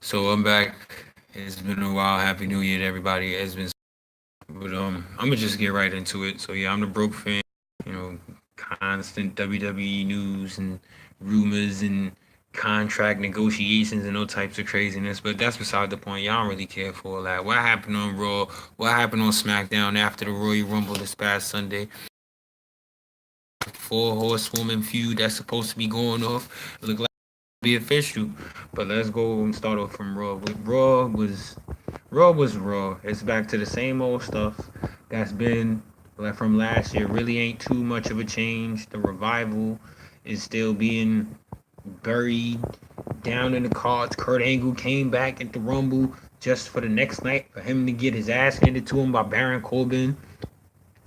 So I'm back. It's been a while. Happy New Year to everybody. It's been, but I'm gonna just get right into it. So yeah, I'm the broke fan. You know, constant WWE news and rumors and contract negotiations and all types of craziness. But that's beside the point. Y'all don't really care for all that. What happened on Raw? What happened on SmackDown after the Royal Rumble this past Sunday? Four horsewoman feud that's supposed to be going off. Look like be official. But let's go and start off from Raw. Raw was Raw. It's back to the same old stuff that's been like from last year. Really ain't too much of a change. The revival is still being buried down in the cards. Kurt Angle came back at the Rumble just for the next night for him to get his ass handed to him by Baron Corbin.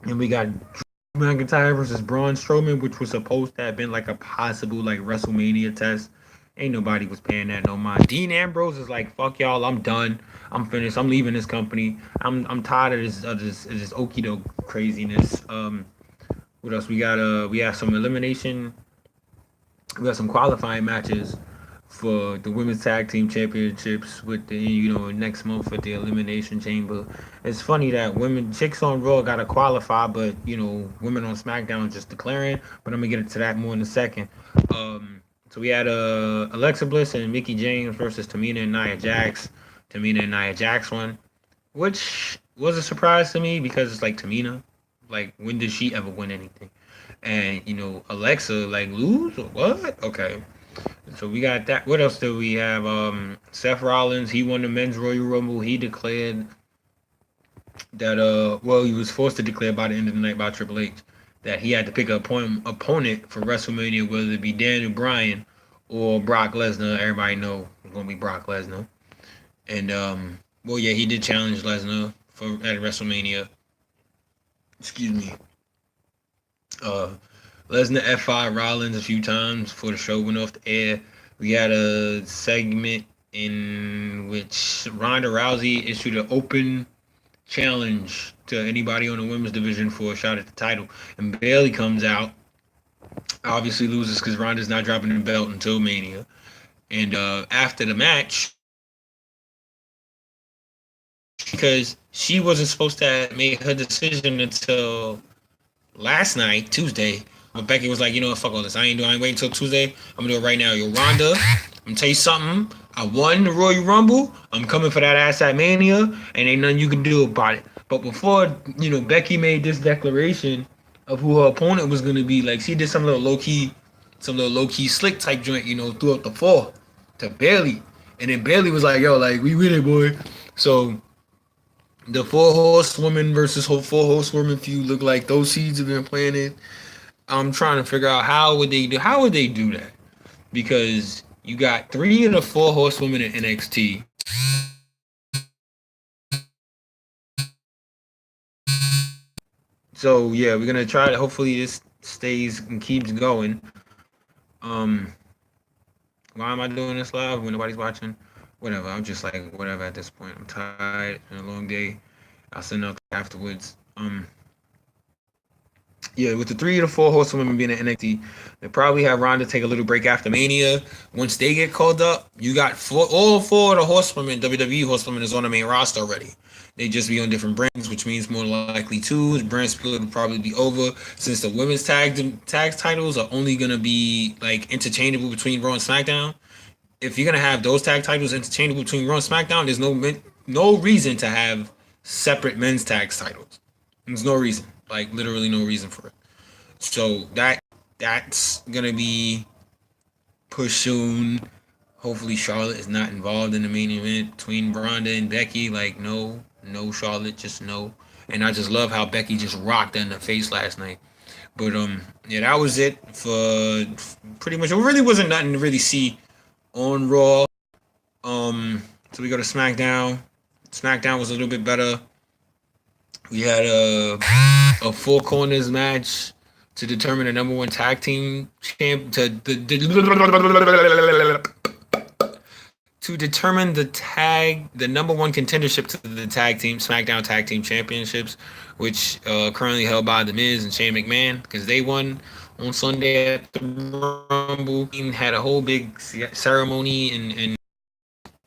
And we got Drew McIntyre versus Braun Strowman, which was supposed to have been like a possible like WrestleMania test. Ain't nobody was paying that no mind. Dean Ambrose is like, fuck y'all, I'm done. I'm finished. I'm leaving this company. I'm tired of this okie doke craziness. What else? We have some elimination. We got some qualifying matches for the women's tag team championships with the next month with the elimination chamber. It's funny that women chicks on Raw gotta qualify, but women on SmackDown just declaring. But I'm gonna get into that more in a second. So we had Alexa Bliss and Mickey James versus Tamina and Nia Jax. Tamina and Nia Jax won, which was a surprise to me because it's like Tamina, like when did she ever win anything? And Alexa like lose or what? Okay, so we got that. What else do we have? Seth Rollins, he won the men's Royal Rumble. He declared that well, he was forced to declare by the end of the night by Triple H that he had to pick an opponent for WrestleMania, whether it be Daniel Bryan or Brock Lesnar. Everybody know it's gonna be Brock Lesnar. And well, yeah, he did challenge Lesnar for at WrestleMania. Excuse me. Uh, Lesnar F5 Rollins a few times before the show went off the air. We had a segment in which Ronda Rousey issued an open challenge to anybody on the women's division for a shot at the title. And Bayley comes out, obviously loses because Ronda's not dropping the belt until Mania. And after the match, because she wasn't supposed to have made her decision until last night, Tuesday, but Becky was like, fuck all this. I ain't waiting until Tuesday. I'm gonna do it right now. Yo, Ronda, I'm gonna tell you something. I won the Royal Rumble. I'm coming for that ass at Mania, and ain't nothing you can do about it. But before, Becky made this declaration of who her opponent was gonna be, like she did some little low key slick type joint, throughout the fall to Bayley. And then Bayley was like, yo, like, we with it, boy. So the four horsewomen versus four horsewomen feud look like those seeds have been planted. I'm trying to figure out how would they do that? Because you got three of the four horsewomen in NXT. So yeah, we're gonna try to hopefully this stays and keeps going. Um why am I doing this live when nobody's watching? Whatever. I'm just like whatever at this point. I'm tired. It's been a long day. I'll send out afterwards. Yeah, with the three of the four horsewomen being in NXT, they probably have Ronda take a little break after Mania. Once they get called up, you got all four of the horsewomen, WWE horsewomen, is on the main roster already. They just be on different brands, which means more likely too, the brand split will probably be over since the women's tag titles are only gonna be like interchangeable between Raw and SmackDown. If you're gonna have those tag titles interchangeable between Raw and SmackDown, there's no reason to have separate men's tag titles. There's no reason, like literally no reason for it. So that's gonna be pushed soon. Hopefully Charlotte is not involved in the main event between Ronda and Becky. Like no Charlotte, just no. And I just love how Becky just rocked her in the face last night. But yeah, that was it for pretty much. It really wasn't nothing to really see on Raw. So we go to SmackDown. SmackDown was a little bit better. We had a four corners match to determine the number one tag team champ to determine the number one contendership to the tag team SmackDown tag team championships, which currently held by the Miz and Shane McMahon because they won on Sunday at the Rumble. Had a whole big ceremony and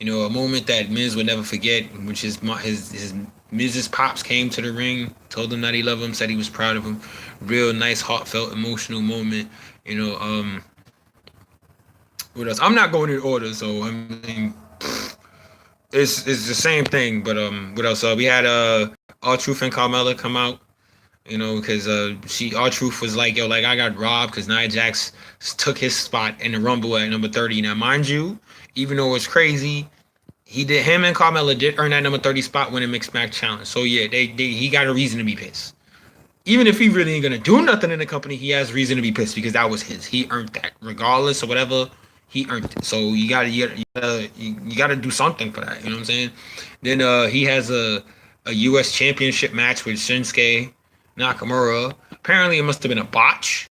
A moment that Miz would never forget, which is his Miz's pops came to the ring, told him that he loved him, said he was proud of him. Real nice, heartfelt, emotional moment. You know, what else? I'm not going in order, so I mean, it's the same thing. But what else? We had R-Truth and Carmella come out. Because R-Truth was like, yo, like I got robbed because Nia Jax took his spot in the Rumble at number 30. Now, mind you, even though it's crazy, him and Carmella did earn that number 30 spot when it mixed match challenge. So yeah, he got a reason to be pissed. Even if he really ain't gonna do nothing in the company, he has reason to be pissed because that was his. He earned that, regardless of whatever. He earned it. So you gotta do something for that. You know what I'm saying? Then he has a U.S. Championship match with Shinsuke Nakamura. Apparently, it must have been a botch.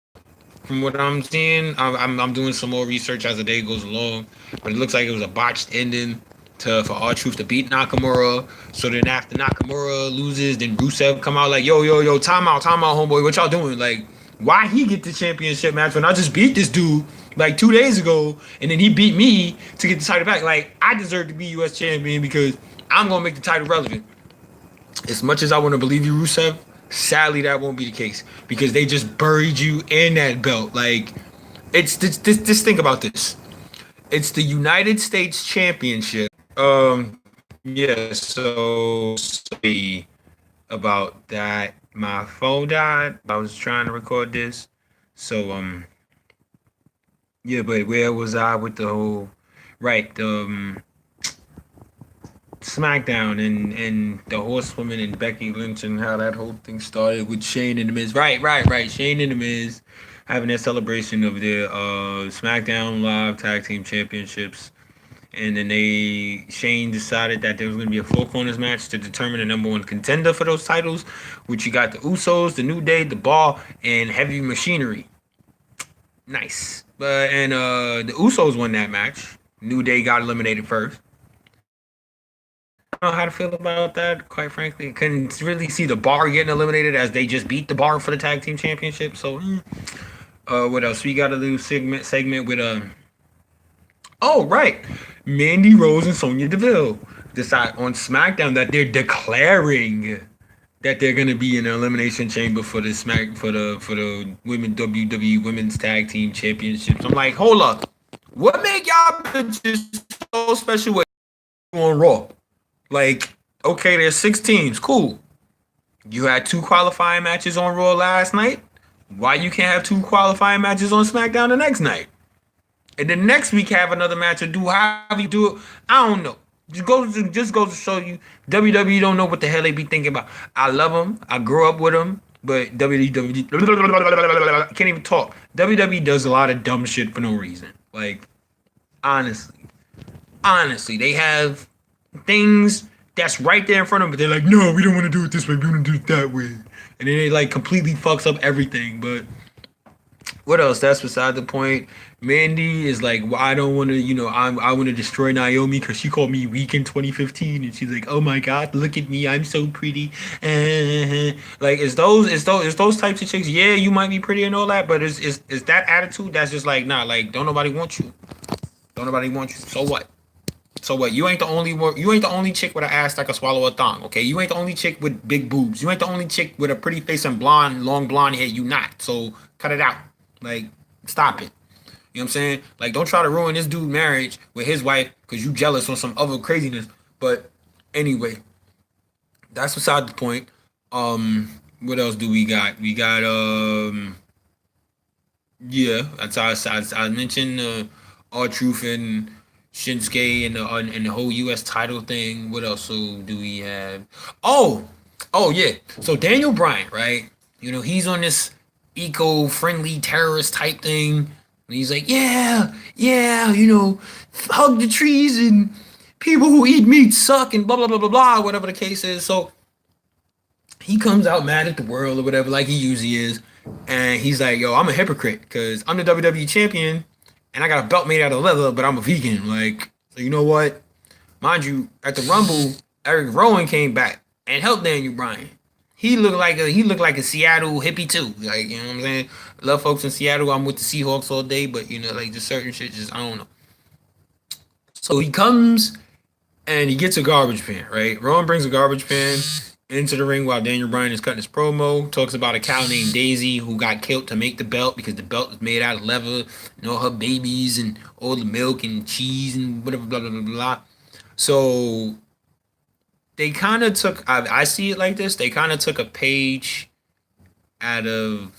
From what I'm seeing, I'm doing some more research as the day goes along, but it looks like it was a botched ending for R-Truth to beat Nakamura. So then after Nakamura loses, then Rusev come out like, yo, time out, homeboy, what y'all doing? Like, why he get the championship match when I just beat this dude like 2 days ago, and then he beat me to get the title back? Like, I deserve to be U.S. champion because I'm gonna make the title relevant. As much as I want to believe you, Rusev, sadly that won't be the case because they just buried you in that belt. Like, it's just think about this. It's the United States Championship. Yeah. So sorry about that. My phone died. I was trying to record this. So yeah. But where was I with the whole? Right. SmackDown and the Horsewoman and Becky Lynch and how that whole thing started with Shane and the Miz. Right. Shane and the Miz having their celebration of their SmackDown Live Tag Team Championships. And then Shane decided that there was going to be a four corners match to determine the number one contender for those titles, which you got the Usos, the New Day, the Bar, and Heavy Machinery. Nice. The Usos won that match. New Day got eliminated first. I don't know how to feel about that, quite frankly. Couldn't really see the Bar getting eliminated as they just beat the Bar for the tag team championship. So, what else? We got a little segment with Oh, right. Mandy Rose and Sonya Deville decide on SmackDown that they're declaring that they're gonna be in the elimination chamber for the for the women WWE Women's Tag Team Championships. I'm like, hold up. What make y'all bitches so special on Raw? Like, okay, there's 6 teams. Cool. You had 2 qualifying matches on Raw last night. Why you can't have 2 qualifying matches on SmackDown the next night? And then next week have another match or do however you do it. I don't know. Just goes to show you WWE don't know what the hell they be thinking about. I love them. I grew up with them. But WWE can't even talk. WWE does a lot of dumb shit for no reason. Like, honestly, they have things that's right there in front of them, but they're like, no, we don't want to do it this way. We want to do it that way. And then they like completely fucks up everything. But what else? That's beside the point. Mandy is like, well, I don't want to, I want to destroy Naomi because she called me weak in 2015, and she's like, oh my god, look at me, I'm so pretty. Like, it's those types of chicks. Yeah, you might be pretty and all that, but it's that attitude that's just like, nah, like, don't nobody want you. Don't nobody want you. So what? So what? You ain't the only one. You ain't the only chick with an ass that can swallow a thong. Okay, you ain't the only chick with big boobs. You ain't the only chick with a pretty face and long blonde hair. You not. So cut it out. Like, stop it. You know what I'm saying? Like, don't try to ruin this dude's marriage with his wife because you jealous on some other craziness. But anyway, that's beside the point. What else do we got? We got yeah, that's I mentioned R-Truth and Shinsuke and the whole U.S. title thing. What else do we have? Oh yeah. So Daniel Bryan, right? He's on this eco-friendly terrorist type thing. And he's like, yeah, hug the trees and people who eat meat suck and blah blah blah blah blah, whatever the case is. So he comes out mad at the world or whatever, like he usually is, and he's like, yo, I'm a hypocrite because I'm the WWE champion and I got a belt made out of leather, but I'm a vegan. Like, so you know what? Mind you, at the Rumble, Eric Rowan came back and helped Daniel Bryan. He looked like a Seattle hippie too. Like, you know what I'm saying? Love folks in Seattle. I'm with the Seahawks all day, but like just certain shit, just I don't know. So he comes and he gets a garbage pan, right? Rowan brings a garbage pan into the ring while Daniel Bryan is cutting his promo. Talks about a cow named Daisy who got killed to make the belt because the belt was made out of leather and all her babies and all the milk and cheese and whatever, blah, blah, blah, blah. So they kind of took, I see it like this, they kind of took a page out of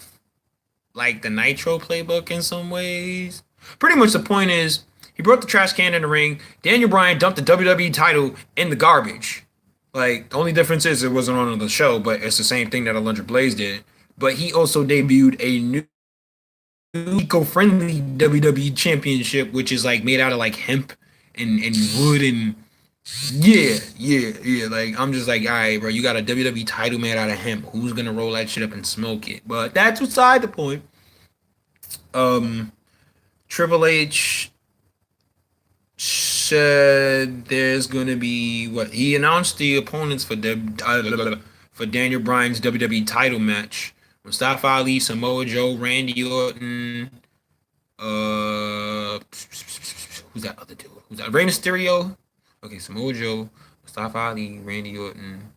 like the Nitro playbook in some ways. Pretty much the point is, he brought the trash can in the ring. Daniel Bryan dumped the WWE title in the garbage. Like, the only difference is it wasn't on the show, but it's the same thing that Alundra Blaze did. But he also debuted a new eco-friendly WWE championship, which is like made out of like hemp and wood and yeah. Like, I'm just like, all right, bro, you got a WWE title made out of hemp. Who's gonna roll that shit up and smoke it? But that's beside the point. Triple H said there's gonna be what he announced the opponents for Daniel Bryan's WWE title match: Mustafa Ali, Samoa Joe, Randy Orton. Who's that other dude? Who's that? Rey Mysterio. Okay, Samoa Joe, Mustafa Ali, Randy Orton,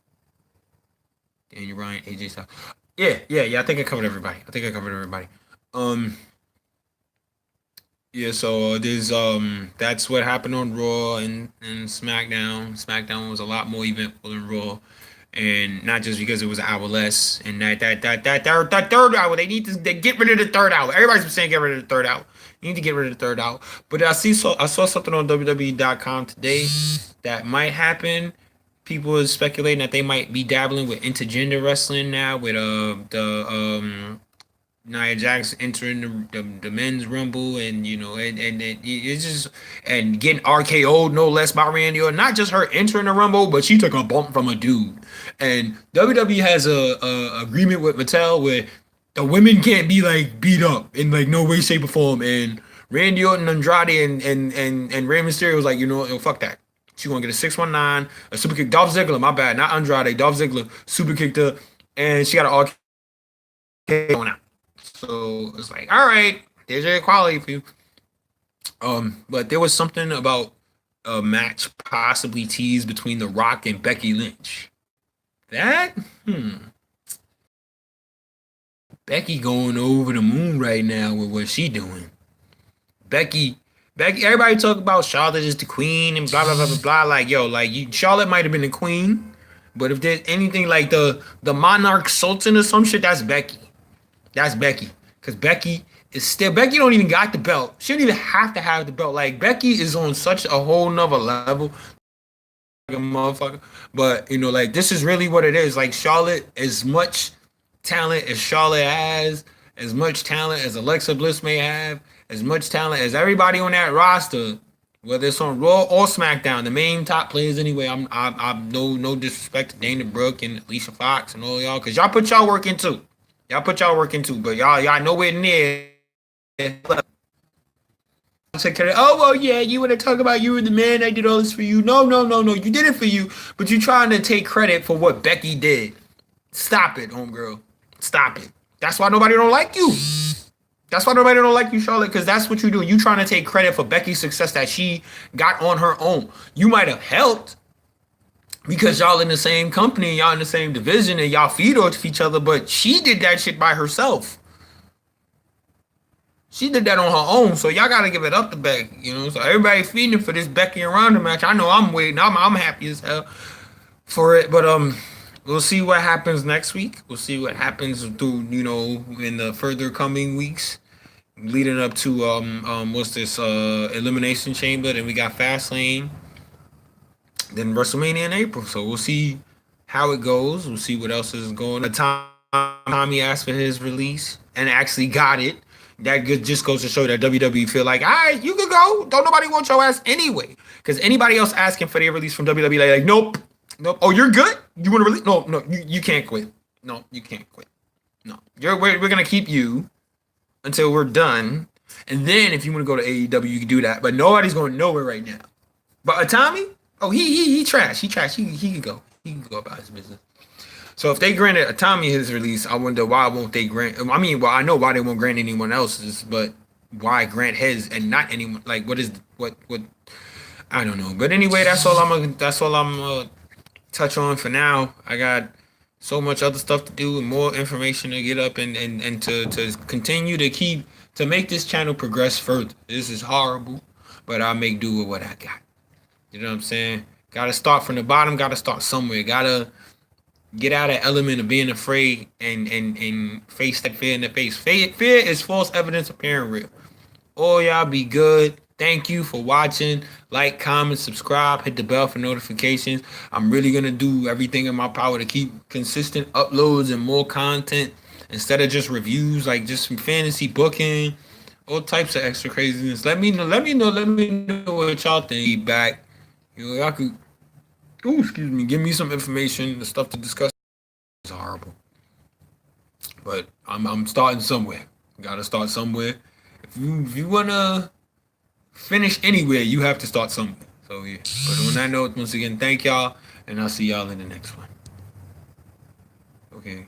Daniel Bryan, AJ Styles. Yeah. I think I covered everybody. Yeah, so there's that's what happened on Raw and SmackDown. SmackDown was a lot more eventful than Raw, and not just because it was an hour less. And that third hour, they need to get rid of the third hour. Everybody's been saying get rid of the third hour. You need to get rid of the third hour. But I saw something on WWE.com today that might happen. People are speculating that they might be dabbling with intergender wrestling now, with Nia Jax entering the men's rumble, and and it's just and getting RKO'd no less by Randy Orton. Not just her entering the rumble, but she took a bump from a dude. And WWE has a agreement with Mattel where the women can't be like beat up in like no way, shape, or form. And Randy Orton, Andrade, and Rey Mysterio was like, fuck that. She gonna get a 619, a super kick. Dolph Ziggler, my bad, not Andrade. Dolph Ziggler super kicked her, and she got an RKO going out. So it's like, all right, there's your equality for you. But there was something about a match possibly teased between The Rock and Becky Lynch. Becky going over the moon right now with what she doing. Becky, everybody talk about Charlotte is the queen and blah blah blah blah blah. Like, yo, like Charlotte might have been the queen, but if there's anything like the monarch sultan or some shit, that's Becky. That's Becky. Because Becky don't even got the belt. She don't even have to have the belt. Like, Becky is on such a whole nother level. Like a motherfucker. But, like, this is really what it is. Like, Charlotte, as much talent as Charlotte has, as much talent as Alexa Bliss may have, as much talent as everybody on that roster, whether it's on Raw or SmackDown, the main top players anyway. I'm no disrespect to Dana Brooke and Alicia Fox and all y'all, because y'all put y'all work in too. But y'all nowhere near. Oh, well, yeah, you want to talk about you were the man, I did all this for you. No, you did it for you, but you're trying to take credit for what Becky did. Stop it, homegirl. Stop it. That's why nobody don't like you. That's why nobody don't like you, Charlotte, because that's what you do. You trying to take credit for Becky's success that she got on her own. You might have helped, because y'all in the same company, y'all in the same division, and y'all feed off each other, but she did that shit by herself. She did that on her own, so y'all gotta give it up to Becky, So everybody feeding for this Becky and Ronda match. I know I'm waiting. I'm happy as hell for it, but we'll see what happens next week. We'll see what happens through in the further coming weeks, leading up to what's this Elimination Chamber. Then we got Fastlane. Then WrestleMania in April. So we'll see how it goes. We'll see what else is going on. Tommy asked for his release and actually got it. That just goes to show that WWE feel like, all right, you can go. Don't nobody want your ass anyway. Because anybody else asking for their release from WWE, like, nope. Oh, you're good? You want to release? No, you can't quit. No, you can't quit. No. We're going to keep you until we're done. And then if you want to go to AEW, you can do that. But nobody's going nowhere right now. But Tommy? Oh, he trash. He trash. He can go. He can go about his business. So if they granted Tommy his release, I wonder why won't they grant? I mean, well, I know why they won't grant anyone else's, but why grant his and not anyone? Like, what? I don't know. But anyway, that's all I'm touch on for now. I got so much other stuff to do and more information to get up and to continue to keep to make this channel progress further. This is horrible, but I'll make do with what I got. You know what I'm saying? Gotta start from the bottom, gotta start somewhere. Gotta get out of element of being afraid and face that fear in the face. Fear is false evidence appearing real. Oh, y'all be good. Thank you for watching. Like, comment, subscribe, hit the bell for notifications. I'm really going to do everything in my power to keep consistent uploads and more content instead of just reviews, like just some fantasy booking, all types of extra craziness. Let me know what y'all think. Back. Y'all could, excuse me, give me some information, the stuff to discuss. It's horrible. But I'm starting somewhere. Gotta start somewhere. If you wanna finish anywhere, you have to start somewhere. So yeah. But on that note, once again, thank y'all, and I'll see y'all in the next one. Okay.